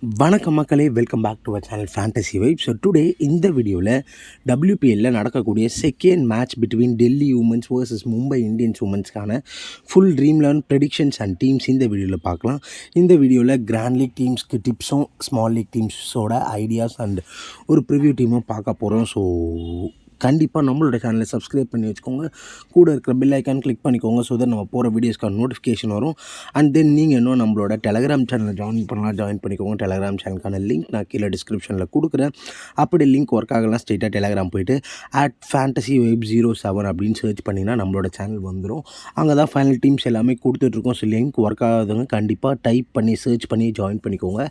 வணக்கம் மக்களே, welcome back to our channel fantasy vibe. So today இந்த வீடியோவில் டபிள்யூபிஎல்லில் நடக்கக்கூடிய second match between Delhi women's versus Mumbai Indians உமன்ஸ்க்கான full dream 11 predictions and teams இந்த வீடியோவில் பார்க்கலாம். இந்த வீடியோவில் கிராண்ட் லீக் டீம்ஸ்க்கு டிப்ஸும் ஸ்மால் லீக் டீம்ஸோட ஐடியாஸ் அண்ட் ஒரு ப்ரிவ்யூ டீமும் பார்க்க போகிறோம். ஸோ கண்டிப்பாக நம்மளோட சேனலை சப்ஸ்கிரைப் பண்ணி வச்சுக்கோங்க, கூட இருக்கிற பெல் ஐக்கான் கிளிக் பண்ணிக்கோங்க. ஸோ தட் நம்ம போகிற வீடியோஸ்க்கான நோட்டிஃபிகேஷன் வரும். அண்ட் தென் நீங்கள் இன்னும் நம்மளோட டெலகிராம் சேனலில் ஜாயின் பண்ணிக்கோங்க. டெலகிராம் சேனலுக்கான லிங்க் நான் கீழே டிஸ்கிரிப்ஷனில் கொடுக்குறேன். அப்படி லிங்க் ஒர்க் ஆகலாம், ஸ்ட்ரெயிட்டாக டெலகிராம் போய்ட்டு @fantasy-web07 அப்படின்னு சர்ச் பண்ணிங்கன்னா நம்மளோட சேனல் வந்துடும். அங்கே தான் ஃபைனல் டீம்ஸ் எல்லாமே கொடுத்துட்ருக்கோம். ஸோ லிங்க் ஒர்க் ஆகாதவங்க கண்டிப்பாக டைப் பண்ணி சர்ச் பண்ணி ஜாயின் பண்ணிக்கோங்க.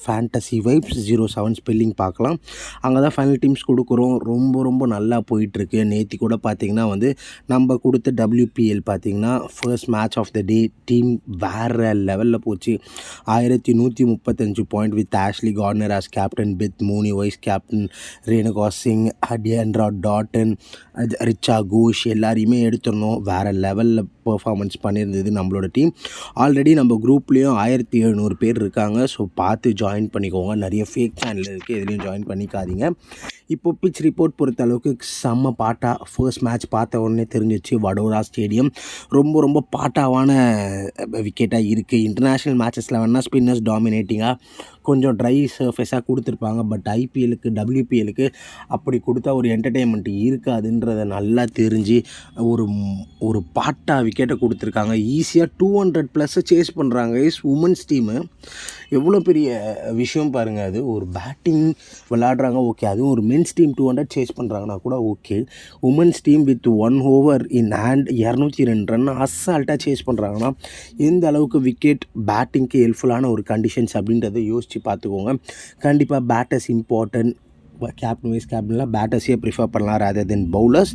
@fantasy-web07 ஸ்பெல்லிங் பார்க்கலாம். அங்கே தான் ஃபைனல் டீம்ஸ் கொடுக்குறோம். ரொம்ப நல்லா போயிட்டுருக்கு. நேற்று கூட பார்த்திங்கன்னா நம்ம கொடுத்த WPL பார்த்திங்கன்னா first match of the day team வேறு லெவலில் போச்சு. 1135 point with Ashleigh Gardner as captain, Beth Mooney vice captain, Renuka Singh, Deandra Dottin, Richa Ghosh எல்லாரையுமே எடுத்துடணும். வேறு லெவலில் பர்ஃபார்மன்ஸ் பண்ணியிருந்தது நம்மளோட டீம். ஆல்ரெடி நம்ம குரூப்லேயும் 1700 பேர் இருக்காங்க. ஸோ பார்த்து ஜாயின் பண்ணிக்கோங்க. நிறைய ஃபேக் சேனல் இருக்குது, எதுலேயும் ஜாயின் பண்ணிக்காதீங்க. இப்போ பிச் ரிப்போர்ட் பொறுத்த அளவுக்கு செம்ம பாட்டா. ஃபர்ஸ்ட் மேட்ச் பார்த்த உடனே தெரிஞ்சிச்சு வடோதரா ஸ்டேடியம் ரொம்ப பாட்டாவான விக்கெட்டாக இருக்குது. இன்டர்நேஷ்னல் மேட்சஸில் வேணால் ஸ்பின்னர்ஸ் டாமினேட்டிங்காக கொஞ்சம் ட்ரை சர்ஃபேஸாக கொடுத்துருப்பாங்க. பட் ஐபிஎலுக்கு WPLக்கு அப்படி கொடுத்தா ஒரு என்டர்டெயின்மெண்ட் இருக்காதுன்றதை நல்லா தெரிஞ்சு ஒரு பாட்டா விக்கெட்டை கொடுத்துருக்காங்க. ஈஸியாக 200+ சேஸ் பண்ணுறாங்க. உமன்ஸ் டீமு எவ்வளோ பெரிய விஷயம் பாருங்கள். அது ஒரு பேட்டிங் விளையாடுறாங்க, ஓகே. அதுவும் ஒரு மென்ஸ் டீம் 200 சேஸ் பண்ணுறாங்கன்னா கூட okay. Women's team with 1 over in hand 202 run அசால்ட்டாக சேஸ் பண்ணுறாங்கன்னா எந்த அளவுக்கு விக்கெட் பேட்டிங்க்கு ஹெல்ப்ஃபுல்லான ஒரு கண்டிஷன்ஸ் அப்படின்றத யோசித்து பார்த்துக்கோங்க. கண்டிப்பாக பேட்டர்ஸ் இம்பார்ட்டன்ட். கேப்டன் வைஸ் கேப்டன்லாம் பேட்டர்ஸே ப்ரிஃபர் பண்ணலாம் ரேதர் தென் பவுலர்ஸ்.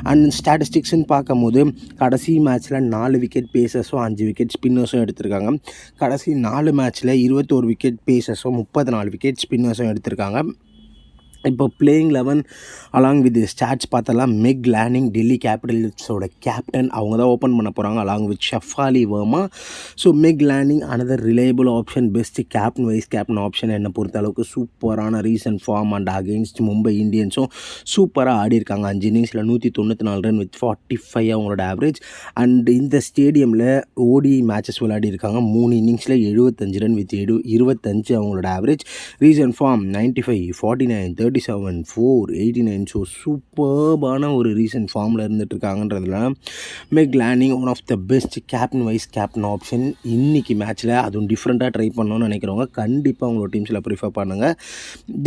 அண்ட் ஸ்டாட்டிஸ்டிக்ஸ்ன்னு பார்க்கும்போது கடைசி மேட்ச்சில் 4 விக்கெட் பேசர்ஸும் 5 விக்கெட் ஸ்பின்னர்ஸும் எடுத்திருக்காங்க. கடைசி 4 மேட்ச்சில் 21 விக்கெட் பேசர்ஸும் 34 விக்கெட் ஸ்பின்னர்ஸும் எடுத்திருக்காங்க. இப்போ பிளேயிங் 11 அலாங் வித் ஸ்டாட்ஸ் பார்த்தலாம். மெக் லானிங் டெல்லி கேபிட்டல்ஸோட கேப்டன், அவங்க தான் ஓப்பன் பண்ண போகிறாங்க along with Shafali Verma. So Meg Lanning another reliable option, best captain vice captain option. என்னை பொறுத்த அளவுக்கு சூப்பரான recent form and against Mumbai இந்தியன்ஸும் சூப்பராக ஆடி இருக்காங்க. 5 இன்னிங்ஸில் 194 ரன் வித் 45 அவங்களோட ஆவரேஜ். அண்ட் இந்த ஸ்டேடியமில் ஓடி மேட்சஸ் விளையாடி இருக்காங்க. 3 இன்னிங்ஸில் 75 ரன் வித் 25 அவங்களோட ஆவரேஜ். Recent form 95, 49, 37, 4, 89. ஸோ சூப்பர்பான ஒரு ரீசன்ட் ஃபார்மில் இருந்துகிட்ருக்காங்கன்றதுல Meg Lanning one of the best captain vice captain option. இன்றைக்கி மேட்ச்சில் அதுவும் டிஃப்ரெண்ட்டாக ட்ரை பண்ணணும்னு நினைக்கிறவங்க கண்டிப்பாக உங்களோட டீம்ஸில் ப்ரிஃபர் பண்ணுங்கள்.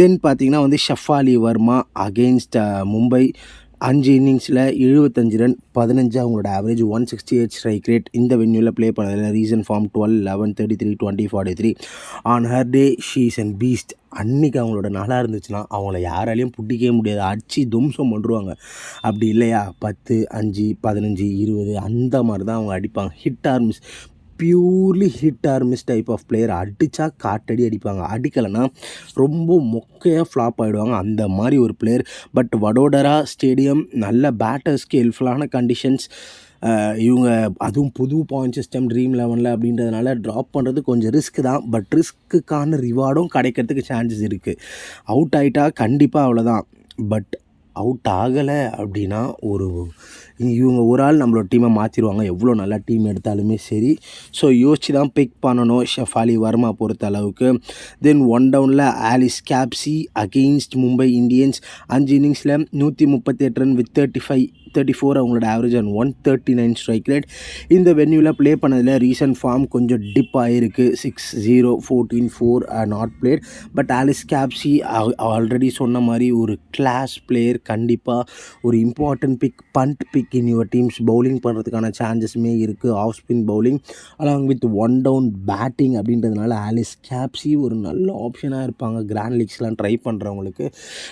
தென் பார்த்திங்கன்னா ஷஃபாலி வர்மா அகெயின்ஸ்ட் மும்பை 5 இன்னிங்ஸில் 75 ரன் 15 அவங்களோட ஆவரேஜ், 168 ஸ்ட்ரைக் ரேட். இந்த வென்யூவில் ப்ளே பண்ணதில் recent form 12, 11, 33, 20, 43. On her day she is and beast. அன்றைக்கி அவங்களோட நாளாக இருந்துச்சுன்னா அவங்கள யாராலையும் பிடிக்கவே முடியாது, அடித்து தும்சம் பண்ணுருவாங்க. அப்படி இல்லையா 10, 5, 15, 20 அந்த மாதிரி தான் அவங்க அடிப்பாங்க. Hit or miss, purely hit or miss type of player. அடித்தா காட்டடி அடிப்பாங்க, அடிக்கலைன்னா ரொம்ப மொக்கையாக ஃப்ளாப் ஆகிடுவாங்க. அந்த மாதிரி ஒரு பிளேயர். பட் வடோதரா ஸ்டேடியம் நல்ல பேட்டர்ஸ்க்கு ஹெல்ப்ஃபுல்லான கண்டிஷன்ஸ். இவங்க அதுவும் புது பாயிண்ட் சிஸ்டம் ட்ரீம் 11 அப்படின்றதுனால ட்ராப் பண்ணுறது கொஞ்சம் ரிஸ்க் தான். பட் ரிஸ்க்குக்கான ரிவார்டும் கிடைக்கிறதுக்கு சான்சஸ் இருக்குது. அவுட் ஆகிட்டா கண்டிப்பாக அவ்வளோதான். பட் அவுட் ஆகலை அப்படின்னா இவங்க ஒரு ஆள் நம்மளோட டீமை மாற்றிடுவாங்க, எவ்வளோ நல்லா டீம் எடுத்தாலுமே சரி. ஸோ யோசிச்சு தான் பிக் பண்ணணும் ஷஃபாலி வர்மா பொறுத்த அளவுக்கு. தென் 1 டவுனில் ஆலிஸ் கேப்சி அகெயின்ஸ்ட் மும்பை இந்தியன்ஸ் 5 இன்னிங்ஸில் 138 ரன் வித் 34 அவங்களோட ஆவரேஜ் அண்ட் 139 ஸ்ட்ரைக் ரேட். இந்த வென்யூவில் ப்ளே பண்ணதில் ரீசன்ட் ஃபார்ம் கொஞ்சம் டிப் ஆகிருக்கு. 6-0, 14-4 not played. But Alice Capsey already சொன்ன மாதிரி ஒரு கிளாஸ் பிளேயர். கண்டிப்பாக ஒரு important pick, punt pick in your teams. Bowling பண்ணுறதுக்கான சான்சஸுமே இருக்குது, off spin bowling along with 1 down batting. அப்படின்றதுனால ஆலிஸ் கேப்சி ஒரு நல்ல ஆப்ஷனாக இருப்பாங்க கிராண்ட் லீக்ஸ்லாம் ட்ரை பண்ணுறவங்களுக்கு.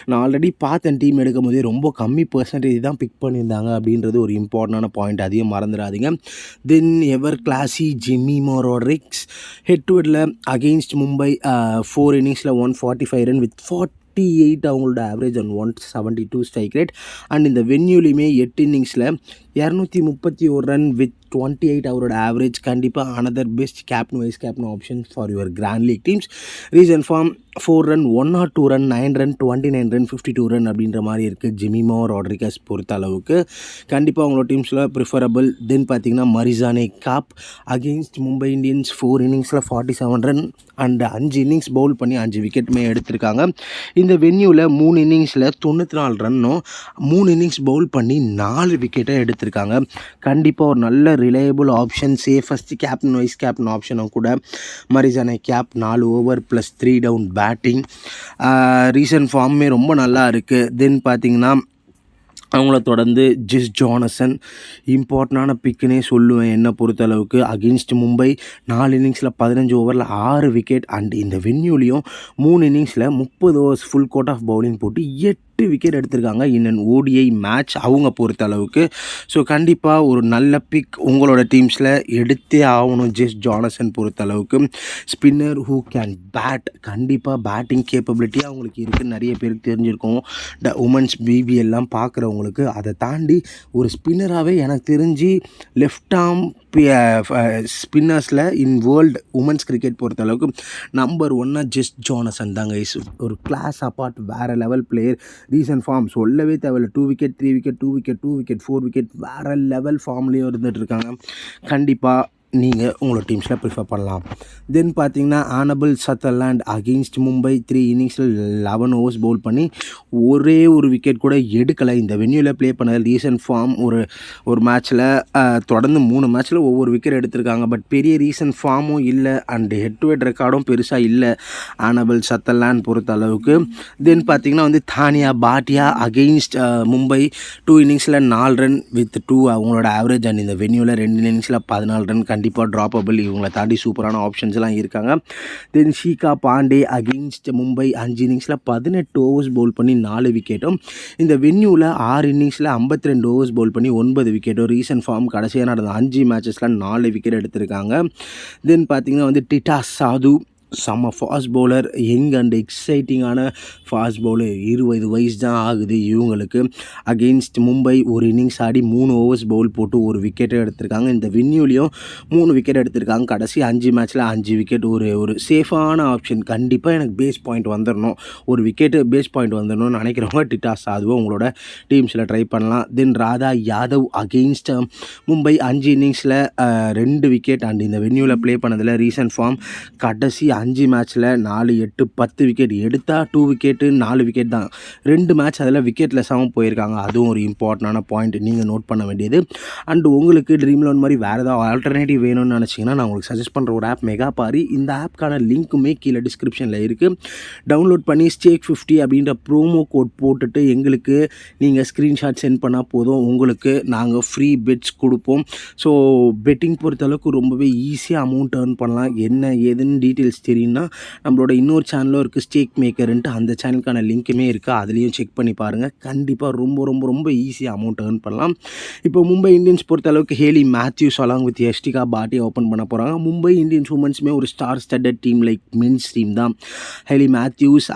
நான் ஆல்ரெடி பார்த்தேன் டீம் எடுக்கும் போதே ரொம்ப கம்மி பர்சன்டேஜ் தான் பிக் பண்ணியிருந்தாங்க அப்படின்றது ஒரு இம்பார்ட்டண்டான பாயிண்ட், அதையும் மறந்துடாதீங்க. தென் எவர் கிளாசி ஜிம்மி மோரோரிக்ஸ் ஹெட்வுட்டில் அகெயின்ஸ்ட் மும்பை 4 இன்னிங்ஸில் 145 ரன் வித் 48 அவங்களோட average and 172 strike rate. And இந்த வென்யூலையுமே 8 இன்னிங்ஸில் 231 ரன் வித் 28 அவரோட ஆவரேஜ். கண்டிப்பாக another best captain vice captain option for your grand league teams. Recent form 4 run, 102 run, 9 run, 29 run, 52 run அப்படின்ற மாதிரி இருக்குது ஜிமிமோ ராட்ரிகஸ் பொறுத்த அளவுக்கு. கண்டிப்பாக அவங்களோட டீம்ஸில் ப்ரிஃபரபிள். தென் பார்த்தீங்கன்னா மரிசானே காப் அகெயின்ஸ்ட் மும்பை இந்தியன்ஸ் 4 இன்னிங்ஸில் 47 ரன் அண்ட் 5 இன்னிங்ஸ் பவுல் பண்ணி 5 விக்கெட்டுமே எடுத்திருக்காங்க. இந்த வென்யூவில் 3 இன்னிங்ஸில் 94 ரன்னும் 3 இன்னிங்ஸ் பவுல் பண்ணி 4 விக்கெட்டை எடுத்திருக்காங்க. கண்டிப்பாக ஒரு நல்ல reliable option, safest captain vice captain ஆப்ஷனும் கூட Marizanne Kapp. 4 over plus 3 down batting. Recent ஃபார்மே ரொம்ப நல்லா இருக்குது. தென் பார்த்தீங்கன்னா அவங்கள தொடர்ந்து ஜிஸ் ஜானசன் இம்பார்ட்டண்டான பிக்குன்னே சொல்லுவேன் என்னை பொறுத்தளவுக்கு. அகெயின்ஸ்ட் மும்பை 4 இன்னிங்ஸில் 15 ஓவரில் 6 விக்கெட் அண்ட் இந்த வென்யூலையும் 3 இன்னிங்ஸில் 30 overs full quota of bowling போட்டு 8 விக்கெட் எடுத்திருக்காங்க இன் அன் ஓடிஐ மேட்ச் அவங்க பொறுத்த அளவுக்கு. ஸோ கண்டிப்பாக ஒரு நல்ல பிக் உங்களோட டீம்ஸில் எடுத்தே ஆகணும் ஜிஸ் ஜானசன் பொறுத்த அளவுக்கு. ஸ்பின்னர் ஹூ கேன் பேட், கண்டிப்பாக பேட்டிங் கேப்பபிலிட்டி அவங்களுக்கு இருக்குது. நிறைய பேருக்கு தெரிஞ்சிருக்கும் உமன்ஸ் பிபிஎல்லாம் பார்க்குறவங்களுக்கு. அதை தாண்டி ஒரு ஸ்பின்னராகவே எனக்கு தெரிஞ்சு லெஃப்ட் ஆர்ம் ஸ்பின்னர்ஸில் இன் வேர்ல்டு உமன்ஸ் கிரிக்கெட் பொறுத்த அளவுக்கு நம்பர் 1 ஜிஸ் ஜானசன் தாங்க. இஸ் ஒரு கிளாஸ் அப்பார்ட், வேறு லெவல் பிளேயர். ரீசன்ட் ஃபார்ம் சொல்லவே தேவையில்லை. 2 wicket, 3 wicket, 2 wicket, 2 wicket, 4 wicket, வேறு லெவல் ஃபார்ம்லேயும் இருந்துகிட்டு இருக்காங்க. கண்டிப்பாக நீங்கள் உங்களோட டீம்ஸில் ப்ரிஃபர் பண்ணலாம். தென் பார்த்தீங்கன்னா ஆனபிள் சதர்லேண்ட் அகெயின்ஸ்ட் மும்பை 3 இன்னிங்ஸில் 11 ஓவர்ஸ் பவுல் பண்ணி ஒரே ஒரு விக்கெட் கூட எடுக்கலை. இந்த வென்யூவில் ப்ளே பண்ண ரீசன்ட் ஃபார்ம் ஒரு மேட்ச்சில் தொடர்ந்து 3 மேட்ச்சில் ஒவ்வொரு விக்கெட் எடுத்திருக்காங்க. பட் பெரிய ரீசன்ட் ஃபார்மும் இல்லை அண்ட் ஹெட் டு ஹெட் ரெக்கார்டும் பெருசாக இல்லை ஆனபிள் சதர்லேண்ட் பொறுத்த அளவுக்கு. தென் பார்த்தீங்கன்னா தானியா பாட்டியா அகெயின்ஸ்ட் மும்பை 2 இன்னிங்ஸில் 4 ரன் வித் 2 அவங்களோட ஆவரேஜ் அண்ட் இந்த வென்யூவில் 2 இன்னிங்ஸில் 14 ரன். கண்டிப்பாக ட்ராப்பபிள். இவங்களை தாண்டி சூப்பரான ஆப்ஷன்ஸ்லாம் இருக்காங்க. தென் ஷீகா பாண்டே அகெயின்ஸ்ட் மும்பை 5 இன்னிங்ஸில் 18 ஓவர்ஸ் பவுல் பண்ணி 4 விக்கெட்டும். இந்த வென்யூவில் 6 இன்னிங்ஸில் 52 ஓவர்ஸ் பவுல் பண்ணி 9 விக்கெட்டும். ரீசன்ட் ஃபார்ம் கடைசியாக நடந்த 5 மேட்சஸில் 4 விக்கெட் எடுத்திருக்காங்க. தென் பார்த்தீங்கன்னா டிட்டா சாது செம்ம ஃபாஸ்ட் பவுலர், யங் அண்ட் எக்ஸைட்டிங்கான ஃபாஸ்ட் பவுலர். 20 வயசு தான் ஆகுது இவங்களுக்கு. அகெயின்ஸ்ட் மும்பை ஒரு இன்னிங்ஸ் ஆடி 3 ஓவர்ஸ் பவுல் போட்டு ஒரு விக்கெட்டை எடுத்திருக்காங்க. இந்த வென்யூலையும் 3 விக்கெட் எடுத்திருக்காங்க. கடைசி 5 மேட்ச்சில் 5 விக்கெட். ஒரு சேஃபான ஆப்ஷன். கண்டிப்பாக எனக்கு பேஸ் பாயிண்ட் வந்துடணும், ஒரு விக்கெட்டு பேஸ் பாயிண்ட் வந்துடணும்னு நினைக்கிறவங்க டிட்டா சாதுவை உங்களோட டீம்ஸில் ட்ரை பண்ணலாம். தென் ராதா யாதவ் அகெயின்ஸ்ட் மும்பை 5 இன்னிங்ஸில் 2 விக்கெட் அண்ட் இந்த வென்யூவில் ப்ளே பண்ணதில் ரீசன்ட் ஃபார்ம் கடைசி 5 மேட்ச்சில் 4, 8, 10 விக்கெட் எடுத்தால் 2 விக்கெட்டு 4 விக்கெட் தான். 2 மேட்ச் அதில் விக்கெட்லெஸ்ஸாகவும் போயிருக்காங்க. அதுவும் ஒரு இம்பார்ட்டண்டான பாயிண்ட் நீங்கள் நோட் பண்ண வேண்டியது. அண்ட் உங்களுக்கு ட்ரீம் லோன் மாதிரி வேறு ஏதாவது ஆல்டர்னேட்டிவ் வேணும்னு நினச்சிங்கன்னா நான் உங்களுக்கு சஜஸ்ட் பண்ணுற ஒரு ஆப் மெகா பாரி. இந்த ஆப்க்கான லிங்க்குமே கீழே டிஸ்கிரிப்ஷனில் இருக்குது. டவுன்லோட் பண்ணி ஸ்டேக் 50 அப்படின்ற ப்ரோமோ கோட் போட்டுட்டு எங்களுக்கு நீங்கள் ஸ்க்ரீன்ஷாட் சென்ட் பண்ணால் போதும். உங்களுக்கு நாங்கள் ஃப்ரீ பெட்ஸ் கொடுப்போம். ஸோ பெட்டிங் பொறுத்தளவுக்கு ரொம்பவே ஈஸியாக அமௌண்ட் ஏர்ன் பண்ணலாம். என்ன ஏதுன்னு டீட்டெயில்ஸ் தெரியும்னா நம்மளோட இன்னொரு சேனலும் இருக்குது ஸ்டேக் மேக்கர்ன்ட்டு. அந்த சேனலுக்கான லிங்க்குமே இருக்குது, அதுலேயும் செக் பண்ணி பாருங்கள். கண்டிப்பாக ரொம்ப ரொம்ப ரொம்ப ஈஸியாக அமௌண்ட் ஏர்ன் பண்ணலாம். இப்போ மும்பை இந்தியன்ஸ் பொறுத்தளவுக்கு Hayley Matthews along with Yastika பாட்டியை ஓப்பன் பண்ண போகிறாங்க. மும்பை இந்தியன்ஸ் உமன்ஸுமே ஒரு star studded team like mens team தான். ஹேலி மேத்யூஸ்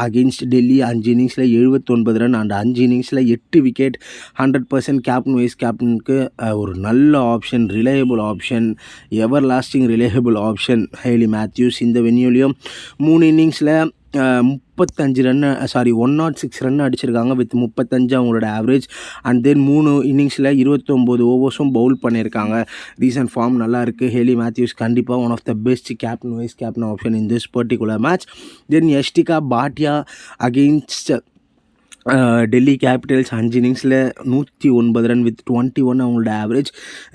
அகெயின்ஸ்ட் டெல்லி 5 இன்னிங்ஸில் 79 ரன் அண்ட் 5 இன்னிங்ஸில் 8 விக்கெட். 100% கேப்டன் வைஸ் கேப்டனுக்கு ஒரு நல்ல option, reliable option, ever lasting reliable option Hayley Matthews. இந்த வென்யூலையும் 3 இன்னிங்ஸில் 35 ரன்னு 106 ரன் அடிச்சிருக்காங்க வித் 35 அவங்களோட ஆவரேஜ். அண்ட் தென் 3 இன்னிங்ஸில் 29 ஓவர்ஸும் பவுல் பண்ணியிருக்காங்க. ரீசன்ட் ஃபார்ம் நல்லா இருக்குது. ஹேலி மேத்யூஸ் கண்டிப்பாக one of the best captain vice captain option in this particular match. Then Yastika Bhatia against Delhi Capitals 5 இன்னிங்ஸில் 109 ரன் வித் 21 அவங்களோட ஆவரேஜ்.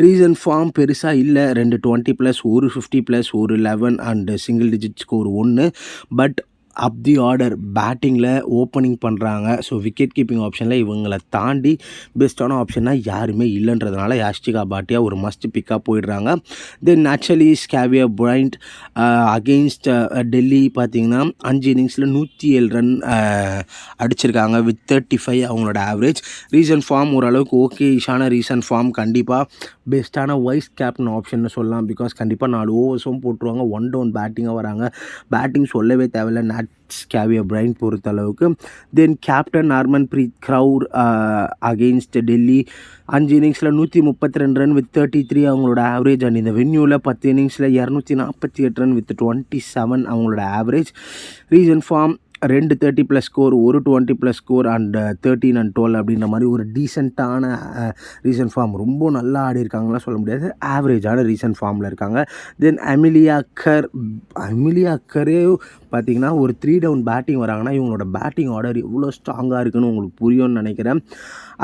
ரீசன்ட் ஃபார்ம் பெருசாக இல்லை. 2 20+, ஒரு 50+, ஒரு 11 and single digit score 1. But up the order பேட்டிங்கில் ஓப்பனிங் பண்ணுறாங்க. So wicket keeping ஆப்ஷனில் இவங்களை தாண்டி பெஸ்ட்டான ஆப்ஷனாக யாருமே இல்லைன்றதுனால யாஷ்டிகா பாட்டியா ஒரு மஸ்ட் பிக்காக போயிடுறாங்க. தென் நேச்சுரலி ஸ்கேவியா பிரைண்ட் அகெயின்ஸ்ட் டெல்லி பார்த்திங்கன்னா 5 இன்னிங்ஸில் 107 ரன் அடிச்சிருக்காங்க வித் 35 அவங்களோட ஆவரேஜ். ரீசன்ட் ஃபார்ம் ஓரளவுக்கு ஓகேஷான ரீசன்ட் ஃபார்ம். கண்டிப்பாக பெஸ்ட்டான வைஸ் கேப்டன் ஆப்ஷன்னு சொல்லலாம். பிகாஸ் கண்டிப்பாக 4 ஓவர்ஸும் போட்டுருவாங்க. 1 டவுன் பேட்டிங்காக வராங்க. பேட்டிங் சொல்லவே தேவையில்ல நாட்ஸ் கேவியர் பிரைன் பொறுத்தளவுக்கு. தென் கேப்டன் ஹர்மன்பிரீத் கவுர் அகெயின்ஸ்ட் டெல்லி 5 இன்னிங்ஸில் 132 ரன் வித் 33 அவங்களோட ஆவரேஜ். அண்ட் இந்த வென்யூவில் 10 இன்னிங்ஸில் 248 ரன் வித் 27 அவங்களோட average. Recent form 2 30+ score, 1 20+ score and 13 and 12 அப்படின்ற மாதிரி ஒரு டீசெண்டான ரீசன்ட் ஃபார்ம். ரொம்ப நல்லா ஆடி இருக்காங்கலாம் சொல்ல முடியாது, ஆவரேஜான ரீசன்ட் ஃபார்மில் இருக்காங்க. தென் அமிலியா கரே பார்த்திங்கன்னா ஒரு 3 டவுன் பேட்டிங் வராங்கன்னா இவங்களோட பேட்டிங் ஆர்டர் எவ்வளோ ஸ்ட்ராங்காக இருக்குன்னு உங்களுக்கு புரியும்னு நினைக்கிறேன்.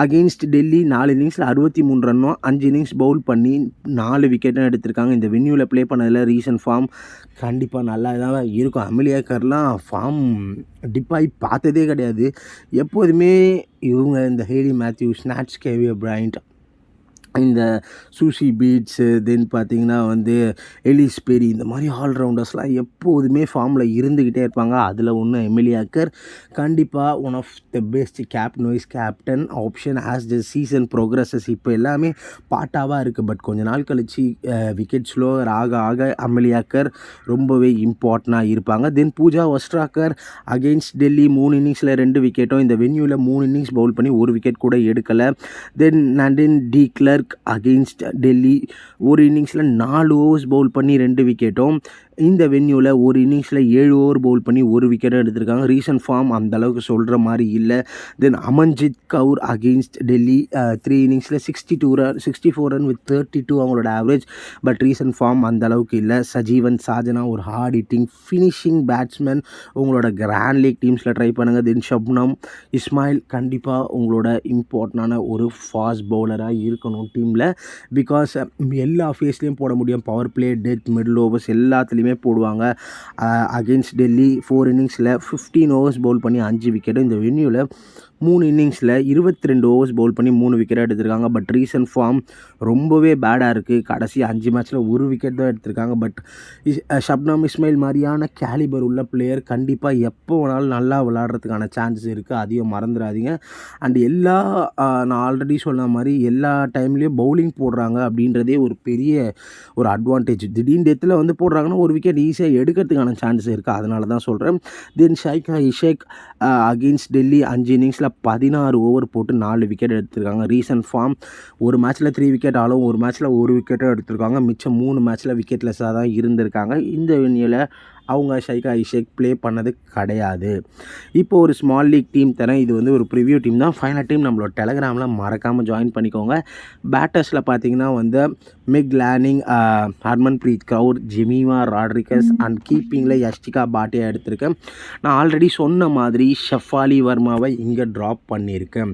அகெயின்ஸ்ட் டெல்லி 4 இன்னிங்ஸில் 63 ரன்னும் 5 இன்னிங்ஸ் பவுல் பண்ணி 4 விக்கெட்டும் எடுத்திருக்காங்க. இந்த வென்யூவில் ப்ளே பண்ணதில் ரீசன்ட் ஃபார்ம் கண்டிப்பாக நல்லா தான் இருக்கும். அமிலியா கர்லாம் ஃபார்ம் டிப்பாகி பார்த்ததே கிடையாது. எப்போதுமே இவங்க இந்த Hayley Matthews, Nat Sciver Brunt, இந்த சூசி பீட்ஸு, தென் பார்த்திங்கன்னா எலிஸ் பெரி, இந்த மாதிரி ஆல்ரவுண்டர்ஸ்லாம் எப்போதுமே ஃபார்மில் இருந்துக்கிட்டே இருப்பாங்க. அதில் ஒன்று எமிலியா கர் கண்டிப்பாக one of the best vice captain option as the season progresses. இப்போ எல்லாமே பாட்டாவாக இருக்குது. பட் கொஞ்ச நாள் கழித்து விக்கெட் ஸ்லோவர் ஆக அமிலியா கர் ரொம்பவே இம்பார்ட்டண்ட்டாக இருப்பாங்க. தென் பூஜா வஸ்ட்ராக்கர் அகெயின்ஸ்ட் டெல்லி 3 இன்னிங்ஸில் 2 விக்கெட்டும், இந்த வென்யூவில் 3 இன்னிங்ஸ் பவுல் பண்ணி 1 விக்கெட் கூட எடுக்கலை. தென் நண்டின் டி கிளர்க் அகெயின்ஸ்ட் டெல்லி 1 இன்னிங்ஸில் 4 ஓவர்ஸ் பவுல் பண்ணி 2 விக்கெட்டும், இந்த வென்யூவில் 1 இன்னிங்ஸில் 7 ஓவர் பவுல் பண்ணி 1 விக்கெட்டும் எடுத்திருக்காங்க. ரீசன்ட் ஃபார்ம் அந்தளவுக்கு சொல்கிற மாதிரி இல்லை. தென் அமன்ஜித் கவுர் அகெயின்ஸ்ட் டெல்லி 3 இன்னிங்ஸில் 64 ரன் வித் 32 அவங்களோட ஆவரேஜ். பட் ரீசன்ட் ஃபார்ம் அந்தளவுக்கு இல்லை. சஜீவன் சாஜனா ஒரு ஹார்ட் ஹிட்டிங் ஃபினிஷிங் பேட்ஸ்மேன், உங்களோட கிராண்ட் லீக் டீம்ஸில் ட்ரை பண்ணுங்கள். தென் ஷப்னம் இஸ்மாயில் கண்டிப்பாக உங்களோட இம்பார்ட்டண்டான ஒரு ஃபாஸ்ட் பவுலராக இருக்கணும் டீமில். பிகாஸ் எல்லா ஃபேஸ்லேயும் போட முடியும். Power play, death, middle overs எல்லாத்துலேயுமே போடுவாங்க. அகெயின்ஸ்ட் டெல்லி 4 இன்னிங்ஸில் 15 ஓவர்ஸ் பவுல் பண்ணி 5 விக்கெட்டு. இந்த வென்யூவில் 3 இன்னிங்ஸில் 22 ஓவர்ஸ் பவுல் பண்ணி 3 விக்கெட் எடுத்திருக்காங்க. பட் ரீசன்ட் ஃபார்ம் ரொம்பவே பேடாக இருக்குது. கடைசி 5 மேட்ச்சில் 1 விக்கெட் தான் எடுத்திருக்காங்க. பட் ஷப்னம் இஸ்மாயில் மாதிரியான கேலிபர் உள்ள பிளேயர் கண்டிப்பாக எப்போ வேணாலும் நல்லா விளையாடுறதுக்கான சான்சஸ் இருக்குது, அதையும் மறந்துடாதீங்க. அண்ட் நான் ஆல்ரெடி சொன்ன மாதிரி எல்லா டைம்லேயும் பவுலிங் போடுறாங்க அப்படின்றதே ஒரு பெரிய ஒரு அட்வான்டேஜ். திடீர்னு டெத்தில் போடுறாங்கன்னா 1 விக்கெட் ஈஸியாக எடுக்கிறதுக்கான சான்சஸ் இருக்குது, அதனால தான் சொல்கிறேன். தென் ஷைகா இஷேக் அகெயின்ஸ்ட் டெல்லி 5 இன்னிங்ஸில் 16 ஓவர் போட்டு 4 விக்கெட் எடுத்திருக்காங்க. ரீசன்ட் ஃபார்ம் ஒரு மேட்ச்சில் 3 விக்கெட் ஆலும், ஒரு மேட்ச்சில் 1 விக்கெட்டும் எடுத்திருக்காங்க. மிச்சம் 3 மேட்ச்சில் விக்கெட்லெஸ்ஸாக தான் இருந்திருக்காங்க. இந்த வென்யூவில் அவங்க ஷைகா இஷேக் ப்ளே பண்ணது கிடையாது. இப்போ ஒரு ஸ்மால் லீக் டீம் தரேன். இது ஒரு ப்ரிவ்யூ டீம் தான். ஃபைனல் டீம் நம்மளோட டெலகிராமில் மறக்காமல் ஜாயின் பண்ணிக்கோங்க. பேட்டர்ஸில் பார்த்தீங்கன்னா Meg Lanning, Harmanpreet Kaur, Jemimah Rodrigues and கீப்பிங்கில் யஷ்டிகா பாட்டியா எடுத்திருக்கேன். நான் ஆல்ரெடி சொன்ன மாதிரி ஷஃபாலி வர்மாவை இங்கே ட்ராப் பண்ணியிருக்கேன்.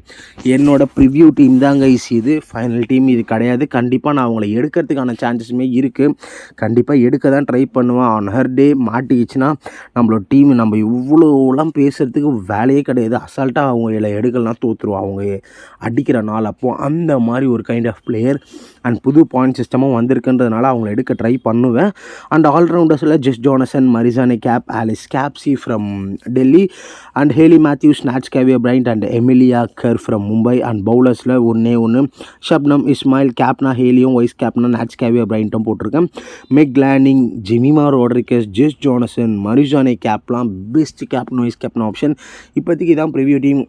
என்னோட ப்ரிவ்யூ டீம் தான் கைஸ் இது. ஃபைனல் டீம் இது கிடையாது. கண்டிப்பாக நான் அவங்கள எடுக்கிறதுக்கான சான்சஸுமே இருக்குது. கண்டிப்பாக எடுக்க தான் ட்ரை பண்ணுவேன். ஆன் ஹர் டே மாட்டிக்கிச்சுன்னா நம்மளோட டீம் நம்ம இவ்வளோலாம் பேசுகிறதுக்கு வேலையே கிடையாது. அசால்ட்டாக அவங்கள எடுக்கலாம் தோற்றுருவோம் அவங்க அடிக்கிற நாள். அப்போது அந்த மாதிரி ஒரு கைண்ட் ஆஃப் பிளேயர் அண்ட் புது பாயிண்ட் சிஸ்டமும் வந்திருக்குன்றதுனால அவங்கள எடுக்க ட்ரை பண்ணுவேன். அண்ட் ஆல்ரவுண்டர்ஸில் Jess Jonassen, Marizanne Kapp, Alice Capsey from Delhi and Hayley Matthews, Nat Sciver Brunt and Amelia Kerr from Mumbai. And பவுலர்ஸில் ஒன்று ஷப்னம் இஸ்மாயில், கேப்னா ஹேலியும், வைஸ் கேப்னா நாட்ஸ் கேவியர் பிரைண்ட்டும் போட்டிருக்கேன். Meg Lanning, Jemimah Rodrigues, Jess Jonassen, Marizanne கேப்லாம் best captain vice captain option. இப்போதைக்கு இதான் ப்ரிவ்யூ டீம்.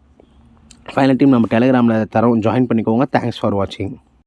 ஃபைனல் டீம் நம்ம டெலகிராமில் தரோம், ஜாயின் பண்ணிக்கோங்க. தேங்க்ஸ் ஃபார் வாட்சிங்.